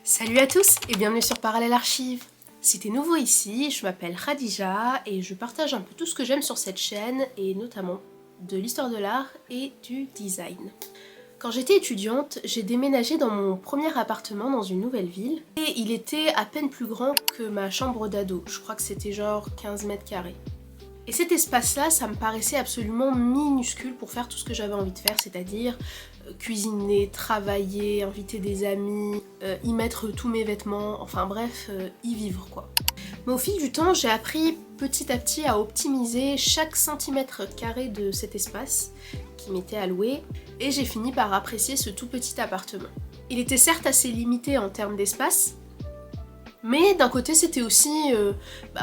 Salut à tous et bienvenue sur Parallèle Archive. Si t'es nouveau ici, je m'appelle Khadija et je partage un peu tout ce que j'aime sur cette chaîne et notamment de l'histoire de l'art et du design. Quand j'étais étudiante, j'ai déménagé dans mon premier appartement dans une nouvelle ville et il était à peine plus grand que ma chambre d'ado. Je crois que c'était genre 15 mètres carrés. Et cet espace-là, ça me paraissait absolument minuscule pour faire tout ce que j'avais envie de faire, c'est-à-dire cuisiner, travailler, inviter des amis, y mettre tous mes vêtements, enfin bref, y vivre quoi. Mais au fil du temps, j'ai appris petit à petit à optimiser chaque centimètre carré de cet espace qui m'était alloué et j'ai fini par apprécier ce tout petit appartement. Il était certes assez limité en termes d'espace, mais d'un côté c'était aussi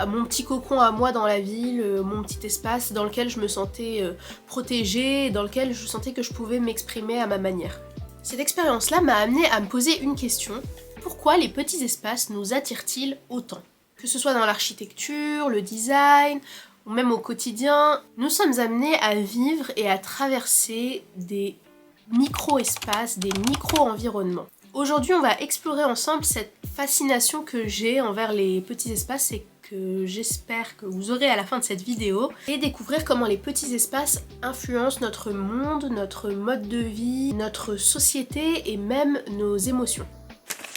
mon petit cocon à moi dans la ville, mon petit espace dans lequel je me sentais protégée, dans lequel je sentais que je pouvais m'exprimer à ma manière. Cette expérience-là m'a amenée à me poser une question: pourquoi les petits espaces nous attirent-ils autant ? Que ce soit dans l'architecture, le design, ou même au quotidien, nous sommes amenés à vivre et à traverser des micro-espaces, des micro-environnements. Aujourd'hui, on va explorer ensemble cette fascination que j'ai envers les petits espaces et que j'espère que vous aurez à la fin de cette vidéo, et découvrir comment les petits espaces influencent notre monde, notre mode de vie, notre société et même nos émotions.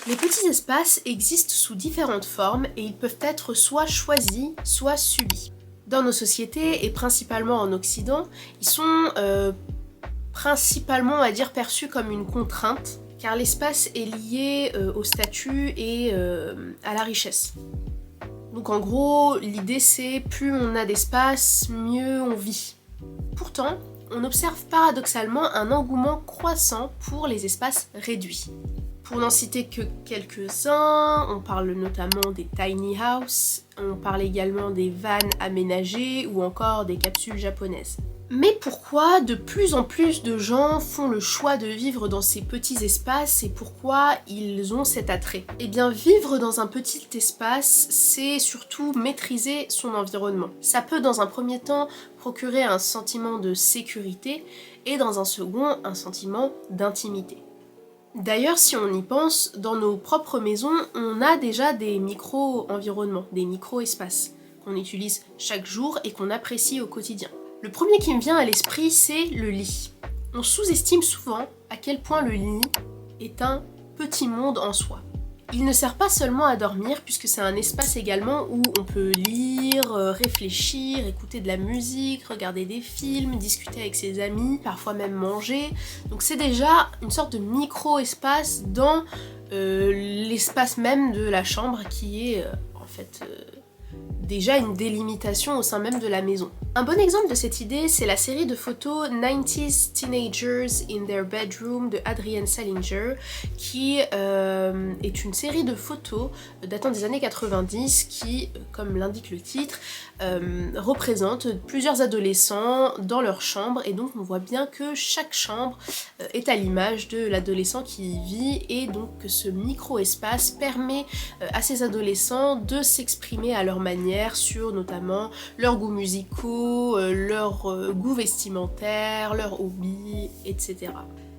Les petits espaces existent sous différentes formes et ils peuvent être soit choisis, soit subis. Dans nos sociétés et principalement en Occident, ils sont principalement, on va dire, perçus comme une contrainte, car l'espace est lié au statut et à la richesse. Donc en gros, l'idée c'est plus on a d'espace, mieux on vit. Pourtant, on observe paradoxalement un engouement croissant pour les espaces réduits. Pour n'en citer que quelques-uns, on parle notamment des tiny house, on parle également des vannes aménagées ou encore des capsules japonaises. Mais pourquoi de plus en plus de gens font le choix de vivre dans ces petits espaces et pourquoi ils ont cet attrait ? Eh bien, vivre dans un petit espace, c'est surtout maîtriser son environnement. Ça peut dans un premier temps procurer un sentiment de sécurité et dans un second un sentiment d'intimité. D'ailleurs, si on y pense, dans nos propres maisons, on a déjà des micro-environnements, des micro-espaces qu'on utilise chaque jour et qu'on apprécie au quotidien. Le premier qui me vient à l'esprit, c'est le lit. On sous-estime souvent à quel point le lit est un petit monde en soi. Il ne sert pas seulement à dormir, puisque c'est un espace également où on peut lire, réfléchir, écouter de la musique, regarder des films, discuter avec ses amis, parfois même manger. Donc c'est déjà une sorte de micro-espace dans l'espace même de la chambre qui est déjà une délimitation au sein même de la maison. Un bon exemple de cette idée, c'est la série de photos 90s Teenagers in Their Bedroom de Adrienne Salinger, qui est une série de photos datant des années 90 qui, comme l'indique le titre, représente plusieurs adolescents dans leur chambre, et donc on voit bien que chaque chambre est à l'image de l'adolescent qui y vit, et donc que ce micro-espace permet à ces adolescents de s'exprimer à leur manière sur notamment leurs goûts musicaux, leur goût vestimentaire, leurs hobbies, etc.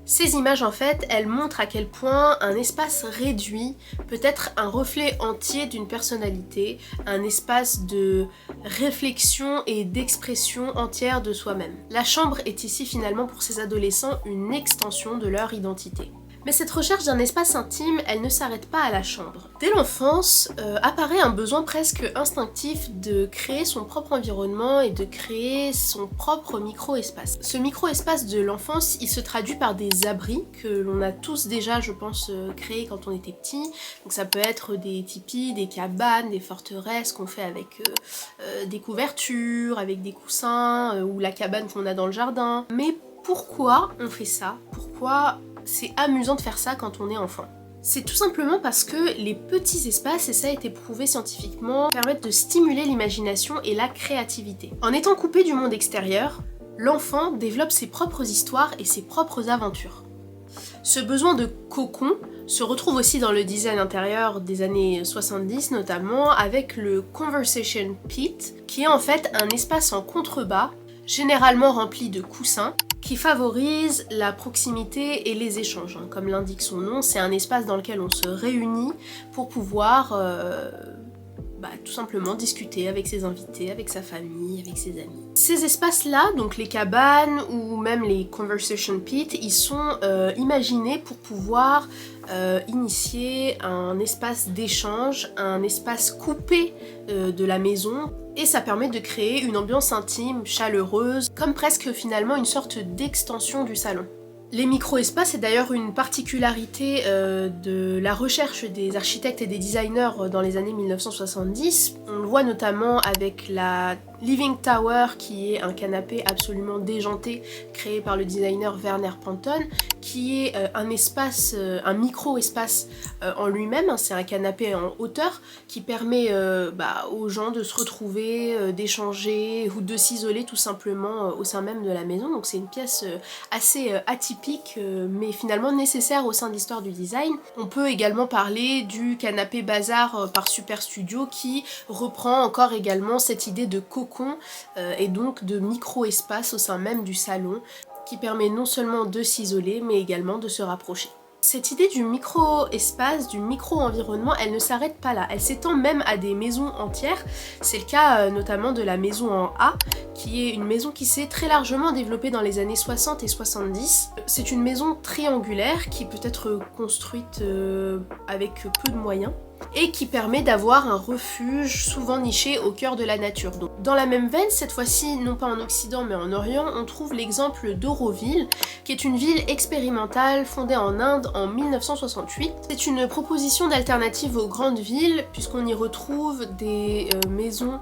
Ces images en fait, elles montrent à quel point un espace réduit peut être un reflet entier d'une personnalité, un espace de réflexion et d'expression entière de soi-même. La chambre est ici finalement pour ces adolescents une extension de leur identité. Mais cette recherche d'un espace intime, elle ne s'arrête pas à la chambre. Dès l'enfance, apparaît un besoin presque instinctif de créer son propre environnement et de créer son propre micro-espace. Ce micro-espace de l'enfance, il se traduit par des abris que l'on a tous déjà, je pense, créés quand on était petit. Donc ça peut être des tipis, des cabanes, des forteresses qu'on fait avec des couvertures, avec des coussins, ou la cabane qu'on a dans le jardin. Mais pourquoi on fait ça ? Pourquoi c'est amusant de faire ça quand on est enfant? C'est tout simplement parce que les petits espaces, et ça a été prouvé scientifiquement, permettent de stimuler l'imagination et la créativité. En étant coupé du monde extérieur, l'enfant développe ses propres histoires et ses propres aventures. Ce besoin de cocon se retrouve aussi dans le design intérieur des années 70 notamment, avec le Conversation Pit, qui est en fait un espace en contrebas, généralement rempli de coussins, qui qui favorise la proximité et les échanges. Comme l'indique son nom, c'est un espace dans lequel on se réunit pour pouvoir tout simplement discuter avec ses invités, avec sa famille, avec ses amis. Ces espaces-là, donc les cabanes ou même les conversation pits, ils sont imaginés pour pouvoir initier un espace d'échange, un espace coupé de la maison, et ça permet de créer une ambiance intime, chaleureuse, comme presque finalement une sorte d'extension du salon. Les micro-espaces, c'est d'ailleurs une particularité de la recherche des architectes et des designers dans les années 1970. On le voit notamment avec la Living Tower, qui est un canapé absolument déjanté créé par le designer Werner Panton, qui est un espace, un micro-espace en lui-même. C'est un canapé en hauteur qui permet aux gens de se retrouver, d'échanger ou de s'isoler tout simplement au sein même de la maison. Donc c'est une pièce assez atypique mais finalement nécessaire au sein de l'histoire du design. On peut également parler du canapé bazar par Super Studio qui reprend encore également cette idée de cocon et donc de micro-espace au sein même du salon qui permet non seulement de s'isoler mais également de se rapprocher. Cette idée du micro-espace, du micro-environnement, elle ne s'arrête pas là, elle s'étend même à des maisons entières. C'est le cas notamment de la maison en A, qui est une maison qui s'est très largement développée dans les années 60 et 70. C'est une maison triangulaire qui peut être construite avec peu de moyens et qui permet d'avoir un refuge souvent niché au cœur de la nature. Donc, dans la même veine, cette fois-ci non pas en Occident mais en Orient, on trouve l'exemple d'Auroville, qui est une ville expérimentale fondée en Inde en 1968. C'est une proposition d'alternative aux grandes villes puisqu'on y retrouve des maisons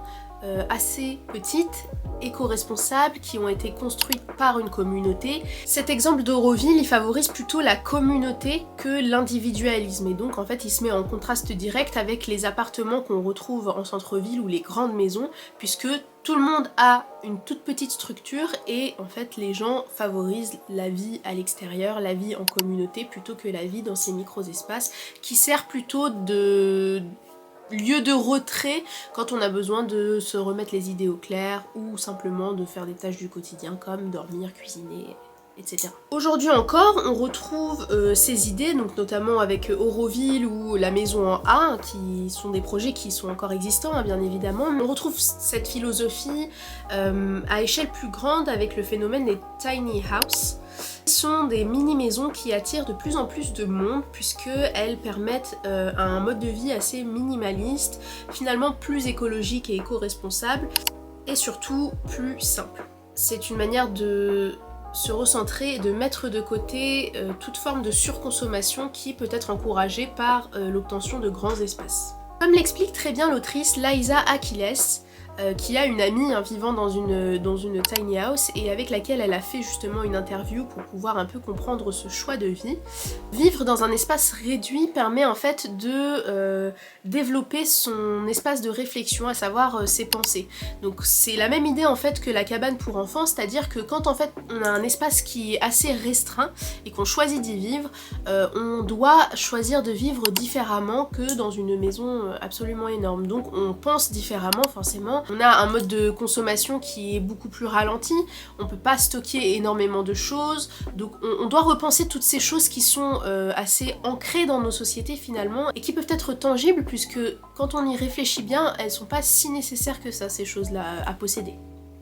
assez petites, éco-responsables, qui ont été construites par une communauté. Cet exemple d'Auroville, il favorise plutôt la communauté que l'individualisme, et donc en fait il se met en contraste direct avec les appartements qu'on retrouve en centre-ville ou les grandes maisons, puisque tout le monde a une toute petite structure et en fait les gens favorisent la vie à l'extérieur, la vie en communauté, plutôt que la vie dans ces micro-espaces qui sert plutôt de lieu de retrait quand on a besoin de se remettre les idées au clair ou simplement de faire des tâches du quotidien comme dormir, cuisiner, etc. Aujourd'hui encore, on retrouve ces idées, donc notamment avec Auroville ou la maison en A, qui sont des projets qui sont encore existants, hein, bien évidemment. On retrouve cette philosophie à échelle plus grande avec le phénomène des tiny houses. Ce sont des mini-maisons qui attirent de plus en plus de monde puisqu'elles permettent un mode de vie assez minimaliste, finalement plus écologique et éco-responsable, et surtout plus simple. C'est une manière de se recentrer et de mettre de côté toute forme de surconsommation qui peut être encouragée par l'obtention de grands espaces. Comme l'explique très bien l'autrice Liza Aquiles, qui a une amie vivant dans une tiny house et avec laquelle elle a fait justement une interview pour pouvoir un peu comprendre ce choix de vie. Vivre dans un espace réduit permet en fait de développer son espace de réflexion, à savoir ses pensées. Donc c'est la même idée en fait que la cabane pour enfants, c'est-à-dire que quand en fait on a un espace qui est assez restreint et qu'on choisit d'y vivre, on doit choisir de vivre différemment que dans une maison absolument énorme. Donc on pense différemment forcément. On a un mode de consommation qui est beaucoup plus ralenti, on peut pas stocker énormément de choses, donc on doit repenser toutes ces choses qui sont assez ancrées dans nos sociétés finalement et qui peuvent être tangibles puisque quand on y réfléchit bien, elles sont pas si nécessaires que ça, ces choses-là à posséder.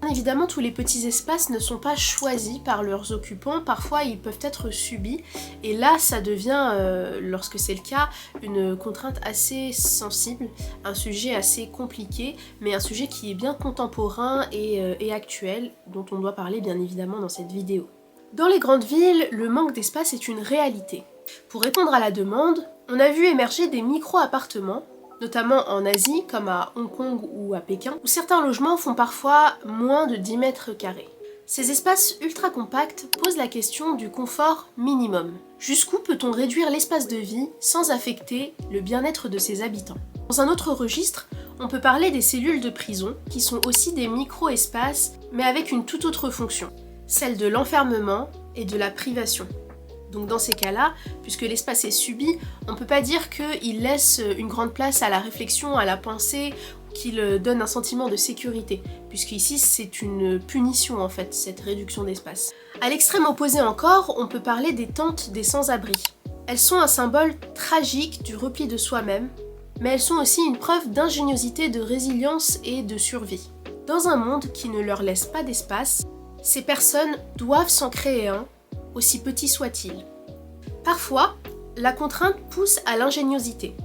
Bien évidemment, tous les petits espaces ne sont pas choisis par leurs occupants, parfois ils peuvent être subis, et là ça devient, lorsque c'est le cas, une contrainte assez sensible, un sujet assez compliqué, mais un sujet qui est bien contemporain et actuel, dont on doit parler bien évidemment dans cette vidéo. Dans les grandes villes, le manque d'espace est une réalité. Pour répondre à la demande, on a vu émerger des micro-appartements, notamment en Asie, comme à Hong Kong ou à Pékin, où certains logements font parfois moins de 10 mètres carrés. Ces espaces ultra compacts posent la question du confort minimum. Jusqu'où peut-on réduire l'espace de vie sans affecter le bien-être de ses habitants? Dans un autre registre, on peut parler des cellules de prison, qui sont aussi des micro-espaces, mais avec une toute autre fonction, celle de l'enfermement et de la privation. Donc dans ces cas-là, puisque l'espace est subi, on ne peut pas dire qu'il laisse une grande place à la réflexion, à la pensée, qu'il donne un sentiment de sécurité, puisqu'ici c'est une punition en fait, cette réduction d'espace. À l'extrême opposé encore, on peut parler des tentes des sans-abri. Elles sont un symbole tragique du repli de soi-même, mais elles sont aussi une preuve d'ingéniosité, de résilience et de survie. Dans un monde qui ne leur laisse pas d'espace, ces personnes doivent s'en créer un, aussi petit soit-il. Parfois, la contrainte pousse à l'ingéniosité.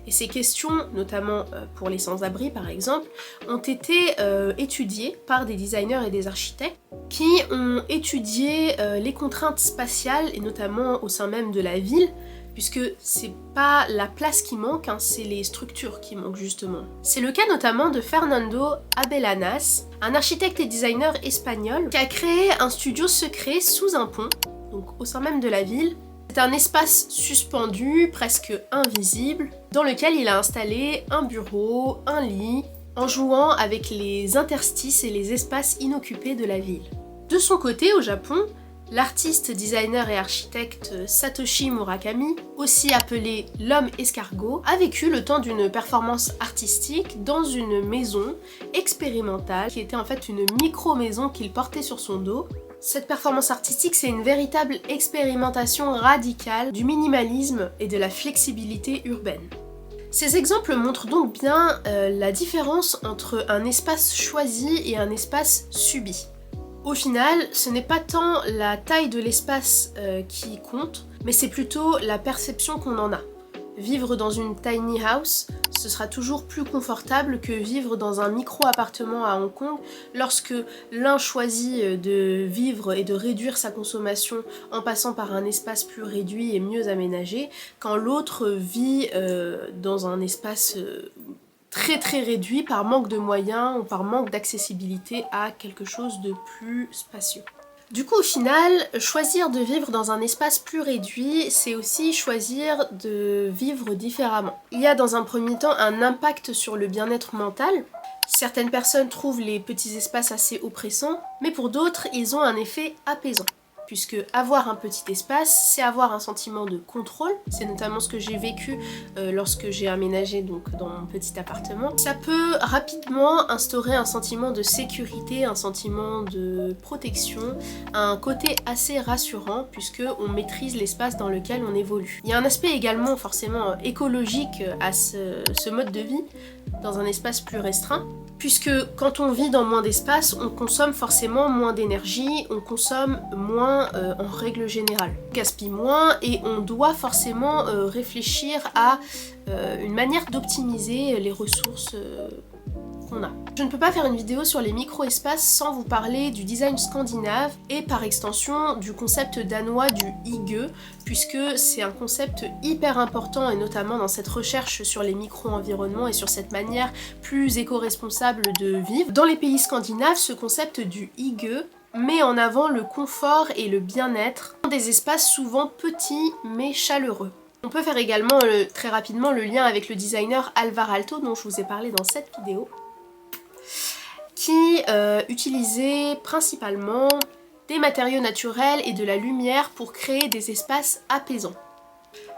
Et ces questions, notamment pour les sans-abri par exemple, ont été étudiées par des designers et des architectes qui ont étudié les contraintes spatiales, et notamment au sein même de la ville, puisque c'est pas la place qui manque, hein, c'est les structures qui manquent justement. C'est le cas notamment de Fernando Abellanas, un architecte et designer espagnol qui a créé un studio secret sous un pont, donc au sein même de la ville. C'est un espace suspendu, presque invisible, dans lequel il a installé un bureau, un lit, en jouant avec les interstices et les espaces inoccupés de la ville. De son côté, au Japon, l'artiste, designer et architecte Satoshi Murakami, aussi appelé l'homme escargot, a vécu le temps d'une performance artistique dans une maison expérimentale qui était en fait une micro-maison qu'il portait sur son dos. Cette performance artistique, c'est une véritable expérimentation radicale du minimalisme et de la flexibilité urbaine. Ces exemples montrent donc bien la différence entre un espace choisi et un espace subi. Au final, ce n'est pas tant la taille de l'espace qui compte, mais c'est plutôt la perception qu'on en a. Vivre dans une tiny house, ce sera toujours plus confortable que vivre dans un micro-appartement à Hong Kong lorsque l'un choisit de vivre et de réduire sa consommation en passant par un espace plus réduit et mieux aménagé, quand l'autre vit dans un espace très réduit par manque de moyens ou par manque d'accessibilité à quelque chose de plus spacieux. Du coup, au final, choisir de vivre dans un espace plus réduit, c'est aussi choisir de vivre différemment. Il y a dans un premier temps un impact sur le bien-être mental. Certaines personnes trouvent les petits espaces assez oppressants, mais pour d'autres, ils ont un effet apaisant. Puisque avoir un petit espace, c'est avoir un sentiment de contrôle. C'est notamment ce que j'ai vécu lorsque j'ai aménagé donc, dans mon petit appartement. Ça peut rapidement instaurer un sentiment de sécurité, un sentiment de protection, un côté assez rassurant puisque on maîtrise l'espace dans lequel on évolue. Il y a un aspect également forcément écologique à ce mode de vie dans un espace plus restreint, puisque quand on vit dans moins d'espace, on consomme forcément moins d'énergie, on consomme moins en règle générale. On gaspille moins et on doit forcément réfléchir à une manière d'optimiser les ressources qu'on a. Je ne peux pas faire une vidéo sur les micro-espaces sans vous parler du design scandinave et par extension du concept danois du hygge, puisque c'est un concept hyper important et notamment dans cette recherche sur les micro-environnements et sur cette manière plus éco-responsable de vivre. Dans les pays scandinaves, ce concept du hygge met en avant le confort et le bien-être dans des espaces souvent petits mais chaleureux. On peut faire également très rapidement le lien avec le designer Alvar Aalto dont je vous ai parlé dans cette vidéo, qui utilisait principalement des matériaux naturels et de la lumière pour créer des espaces apaisants.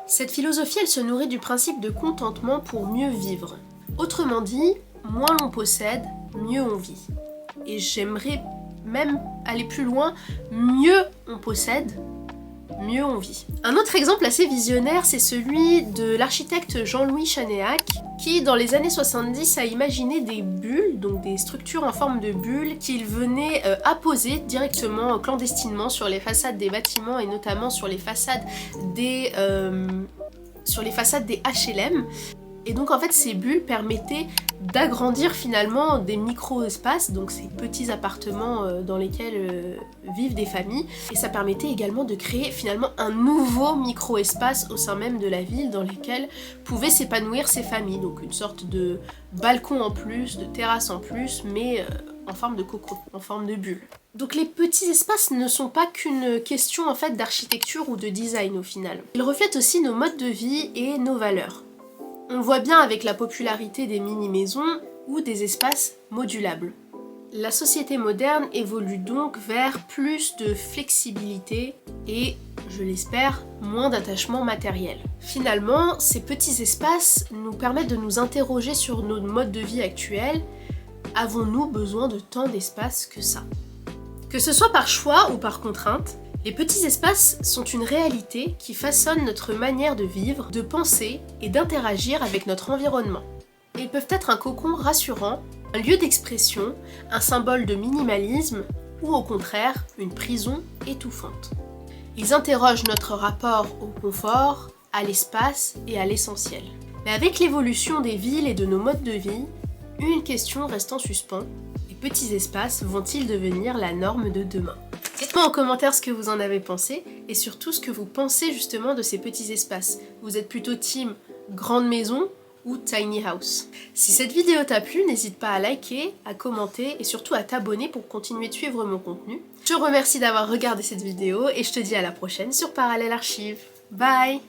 Cette philosophie, elle se nourrit du principe de contentement pour mieux vivre. Autrement dit, moins l'on possède, mieux on vit. Et j'aimerais même aller plus loin, mieux on possède, mieux on vit. Un autre exemple assez visionnaire, c'est celui de l'architecte Jean-Louis Chanéac, qui dans les années 70 a imaginé des bulles, donc des structures en forme de bulles, qu'il venait apposer directement, clandestinement, sur les façades des bâtiments et notamment sur les façades des HLM. Et donc en fait ces bulles permettaient d'agrandir finalement des micro-espaces, donc ces petits appartements dans lesquels vivent des familles, et ça permettait également de créer finalement un nouveau micro-espace au sein même de la ville dans lequel pouvaient s'épanouir ces familles, donc une sorte de balcon en plus, de terrasse en plus, mais en forme de cocon, en forme de bulle. Donc les petits espaces ne sont pas qu'une question en fait d'architecture ou de design au final. Ils reflètent aussi nos modes de vie et nos valeurs. On le voit bien avec la popularité des mini-maisons ou des espaces modulables. La société moderne évolue donc vers plus de flexibilité et, je l'espère, moins d'attachement matériel. Finalement, ces petits espaces nous permettent de nous interroger sur nos modes de vie actuels. Avons-nous besoin de tant d'espace que ça ? Que ce soit par choix ou par contrainte, les petits espaces sont une réalité qui façonne notre manière de vivre, de penser et d'interagir avec notre environnement. Ils peuvent être un cocon rassurant, un lieu d'expression, un symbole de minimalisme ou au contraire une prison étouffante. Ils interrogent notre rapport au confort, à l'espace et à l'essentiel. Mais avec l'évolution des villes et de nos modes de vie, une question reste en suspens. Les petits espaces vont-ils devenir la norme de demain? Dites-moi en commentaire ce que vous en avez pensé et surtout ce que vous pensez justement de ces petits espaces. Vous êtes plutôt team grande maison ou tiny house? Si cette vidéo t'a plu, n'hésite pas à liker, à commenter et surtout à t'abonner pour continuer de suivre mon contenu. Je te remercie d'avoir regardé cette vidéo et je te dis à la prochaine sur Parallèle Archive. Bye!